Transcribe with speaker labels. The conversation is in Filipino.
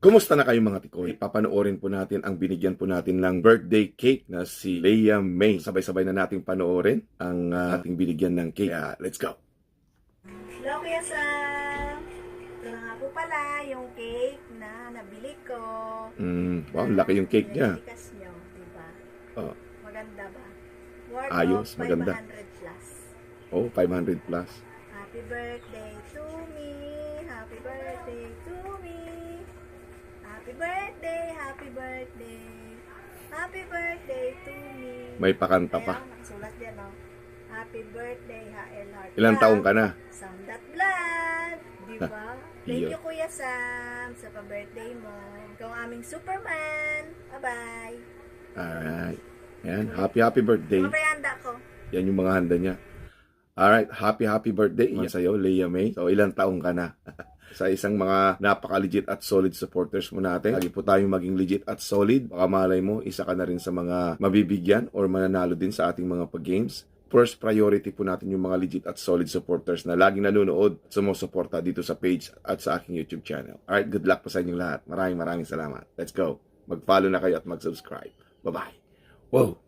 Speaker 1: Kumusta na kayo mga tikoy? Papanoorin po natin ang binigyan po natin ng birthday cake na si Leia May. Sabay-sabay na natin panoorin ang ating binigyan ng cake. Let's go!
Speaker 2: Hello, Kuya Sam! Ito na nga po pala yung cake na nabili ko.
Speaker 1: Wow, laki yung cake niya.
Speaker 2: Tikas nyo, diba?
Speaker 1: Oh.
Speaker 2: Maganda ba? Worth
Speaker 1: Ayos,
Speaker 2: of
Speaker 1: maganda.
Speaker 2: 500 plus.
Speaker 1: Oh, 500 plus.
Speaker 2: Happy birthday to me! Happy birthday to me! Happy birthday! Happy birthday! Happy birthday to me!
Speaker 1: May pakanta pa.
Speaker 2: Ayan, nakasulat yan, no? Happy birthday, HL Heart.
Speaker 1: Ilang taong ka na?
Speaker 2: Samdat Vlog! Diba? Thank
Speaker 1: Iyo.
Speaker 2: you, Kuya Sam, sa pa-birthday mo. Ikaw ang aming Superman. Bye-bye.
Speaker 1: Alright. Ayan, happy birthday.
Speaker 2: Ano ba yung handa ko?
Speaker 1: Yan yung mga handa niya. Alright, happy birthday. Yan sa'yo, Leia May. So, ilang taong ka na? Sa isang mga napaka-legit at solid supporters mo natin. Lagi po tayong maging legit at solid. Baka malay mo, isa ka na rin sa mga mabibigyan or mananalo din sa ating mga pag-games. First priority po natin yung mga legit at solid supporters na laging nanonood at sumusuporta dito sa page at sa aking YouTube channel. Alright, good luck po sa inyong lahat. Maraming salamat. Let's go. Mag-follow na kayo at mag-subscribe. Bye-bye. Whoa!